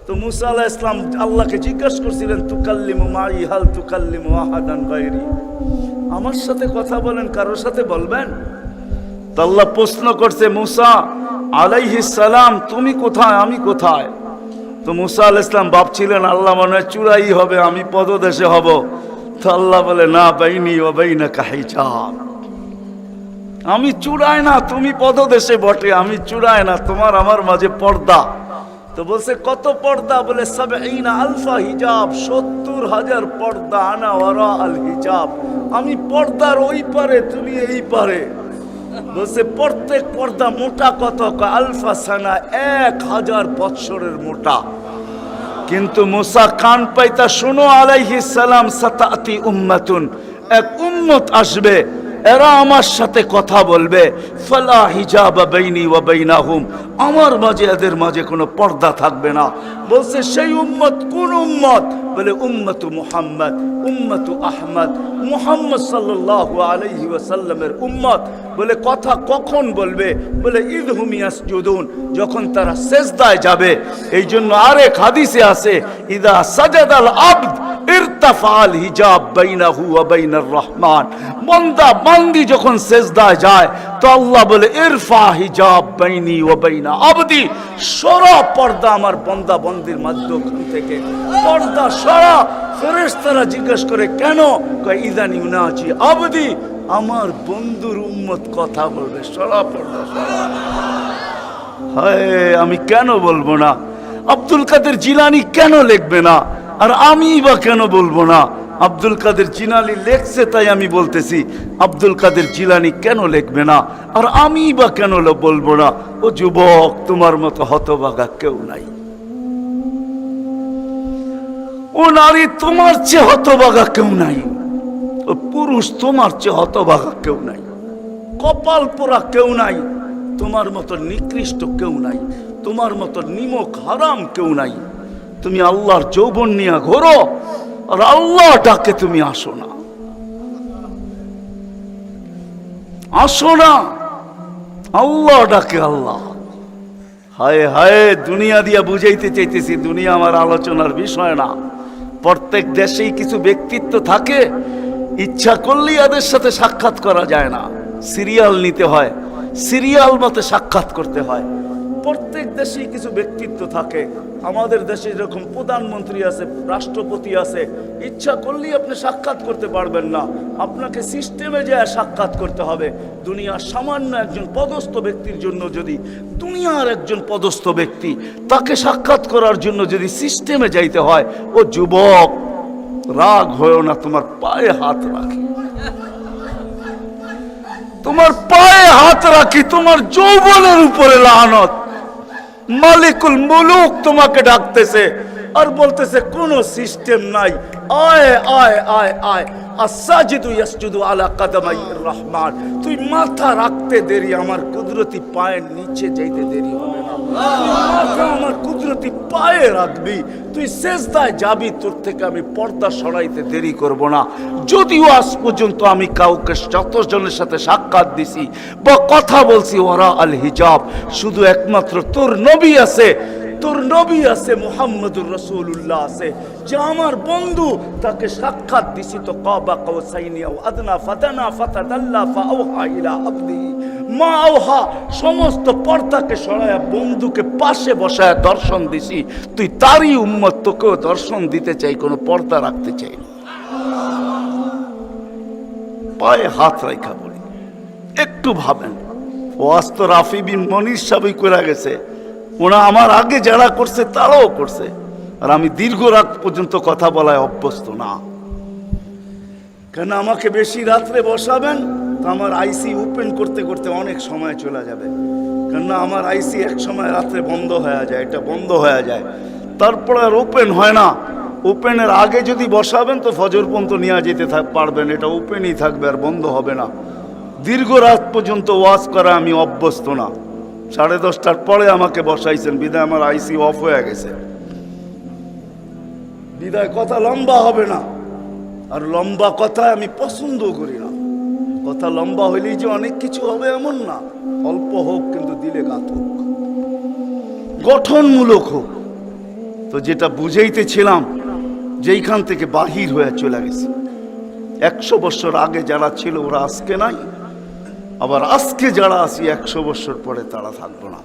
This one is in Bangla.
তো মুসা আলাইহিস সালাম আল্লাহকে জিজ্ঞাসা করছিলেন, তুকাল্লিমু মাই হাল তুকাল্লিমু আহাদান গায়রি, আমার সাথে কথা বলেন, কারোর সাথে বলবেন? তো আল্লাহ প্রশ্ন করছে, মুসা আলাইহিস সালাম তুমি কোথায়, আমি কোথায়? তো মুসা আলাইহিস সালাম ভাবছিলেন আল্লাহ মনে হয় চূড়াই হবে, আমি পদদেশে হব। তো আল্লাহ বলে, না, বাইনি ওয়া বাইনাকা হিজাব, আমি চূড়ায় না, তুমি পদদেশে বটে, আমি চূড়ায় না, তোমার আমার মাঝে পর্দা। তো বলছে কত পর্দা? বলে ৭০ আলফা হিজাব, ৭০,০০০ পর্দা, আনা ওয়ারা আল হিজাব, আমি পর্দার ওই পারে, তুমি এই পারে। বলছে প্রত্যেক পর্দা মোটা কত? আলফা সানা, ১,০০০ বৎসরের মোটা। কিন্তু মুসা কান পাইতা, শোনো আলাইহিস সালাম, সাতাতি উম্মাতুন, এক উম্মত আসবে, এরা আমার সাথে কথা বলবে, ফালা হিজাবা বাইনি ওয়া বাইনাহুম, আমার মাঝে এদের মাঝে কোনো পর্দা থাকবে না। বলছে সেই উম্মত কোন উম্মত? বলে উম্মতু মুহাম্মদ, উম্মতু আহমদ, মুহাম্মদ সাল্লাল্লাহু আলাইহি ওয়াসাল্লামের উম্মত। বলে কথা কখন বলবে? বলে ইযহুম ইয়াসজুদুন, যখন তারা সেজদায় যাবে। এই জন্য আরেক হাদিসে আছে, ইদা সাজাদাল আবদ ইরতাফাল হিজাব বাইনাহু ওয়া বাইনার রহমান, বান্দা বান্দি যখন সেজদায় যায় তো আল্লাহ বলে ইরফা হিজাব বাইনি ওয়া বাইনা আবদি, সরা পর্দা আমার বান্দা বান্দির মাঝখান থেকে, পর্দা সরা। ফেরেশতারা জিজ্ঞেস করে কেন? কয় ইদান ইউনাজি আবদি, আমার বন্ধুর উম্মত কথা বলবে, সরা পর্দা সরা। হায়, আমি কেন বলবো না? আব্দুল কাদের জিলানী কেন লিখবে না? আর আমি বা কেন বলবো না? আব্দুল কাদের জিলানী লেখছে তাই আমি বলতেছি, আব্দুল কাদের জিলানী কেন লিখবে না? আর আমি বা কেন বলবো না? ও যুবক, তোমার মতো হতভাগা কেউ নাই। ও নারী, তোমার চেয়ে হতভাগা কেউ নাই। ও পুরুষ, তোমার চেয়ে হতভাগা কেউ নাই। কপাল পোড়া কেউ নাই। তোমার মতো নিকৃষ্ট কেউ নাই। তোমার মতো নিমক হারাম কেউ নাই। তুমি আল্লাহর যৌবন নিয়ে ঘোরো, আর আল্লাহ ডাকে তুমি আসো না, আসো না। আল্লাহ ডাকে আল্লাহ। হায় হায়, দুনিয়া দিয়া বুঝাইতে চাইতেছি, দুনিয়া আমার আলোচনার বিষয় না। প্রত্যেক দেশেই কিছু ব্যক্তিত্ব থাকে, ইচ্ছা করলেই এদের সাথে সাক্ষাৎ করা যায় না, সিরিয়াল নিতে হয়, সিরিয়াল মতে সাক্ষাৎ করতে হয়। প্রত্যেক দেশেই কিছু ব্যক্তিত্ব থাকে। আমাদের দেশে যেরকম প্রধানমন্ত্রী আছে, রাষ্ট্রপতি আছে, ইচ্ছা করলেই আপনি সাক্ষাৎ করতে পারবেন না, আপনাকে সিস্টেমে যায় সাক্ষাৎ করতে হবে। দুনিয়ার সামান্য একজন পদস্থ ব্যক্তির জন্য যদি, দুনিয়ার একজন পদস্থ ব্যক্তি, তাকে সাক্ষাৎ করার জন্য যদি সিস্টেমে যাইতে হয়, ও যুবক রাগ হয়েও না, তোমার পায়ে হাত রাখি, তোমার পায়ে হাত রাখি, তোমার যৌবনের উপরে লানত। মালিকুল মুলুক তোমাকে ডাকতেছে আর বলতেছে কোনো সিস্টেম নাই, আয় আয় আয় আয়, আসাজিদু ইয়াসজুদু আলা কাদামাইর রহমান, তুই মাথা রাখতে দেরি, আমার কুদরতি পায়ের নিচে যাইতে দেরি হবে না। মাথা আমার কুদরতি পায়ে রাখবি, তুই সেজদায় যাবি, তোর থেকে আমি পর্দা সরাইতে দেরি করব না। যদিও আজ পর্যন্ত আমি কাউকে যতজনের সাথে সাক্ষাৎ দিছি বা কথা বলছি ওরা আল হিজাব, শুধু একমাত্র তোর নবী আছে, তোর নবী আছে, মুহাম্মদুর রাসূলুল্লাহ আছে, যে আমার বন্ধু, তাকে সাক্ষাৎ দিছি তো কাবা কাউসাইনি আও আদনা ফাদানা ফাতাদাল্লা ফাআওহা ইলা আবদিহি মা আওহা, সমস্ত পর্দাকে সরায়া বন্ধুকে পাশে বসায় দর্শন দিছি। তুই তারই উম্মত, তোকেও দর্শন দিতে চাই, কোনো পর্দা রাখতে চাই না। পায়ে হাত রাখা বলি, একটু ভাবেন। ওয়াজ তো রাফি বিন মনির সাহেবই করে গেছে, ওরা আমার আগে যারা করছে তারাও করছে, আর আমি দীর্ঘ রাত পর্যন্ত কথা বলায় অভ্যস্ত না। কেন আমাকে বেশি রাত্রে বসাবেন তো আমার আইসি ওপেন করতে করতে অনেক সময় চলে যাবে, কেননা আমার আইসি এক সময় রাত্রে বন্ধ হয়ে যায়, এটা বন্ধ হয়ে যায়, তারপর আর ওপেন হয় না। ওপেনের আগে যদি বসাবেন তো ফজর পর্যন্ত নিয়ে যেতে পারবেন, এটা ওপেনই থাকবে আর বন্ধ হবে না। দীর্ঘ রাত পর্যন্ত ওয়াজ করা আমি অভ্যস্ত না। 10:30টার পরে আমাকে বসাইছেন, বিদায় আমার আইসি অফ হয়ে গেছে, বিদায় কথা লম্বা হবে না। আর লম্বা কথা আমি পছন্দ করি না। কথা লম্বা হইলেই যে অনেক কিছু হবে এমন না, অল্প হোক কিন্তু দিলে গাত হোক, গঠনমূলক হোক। তো যেটা বুঝাইতেছিলাম, যেইখান থেকে বাহির হয়ে চলে গেছে। 100 বছর আগে যারা ছিল ওরা আজকে নাই, আবার আজকে যারা আছি 100 বছর পরে তারা থাকবো না।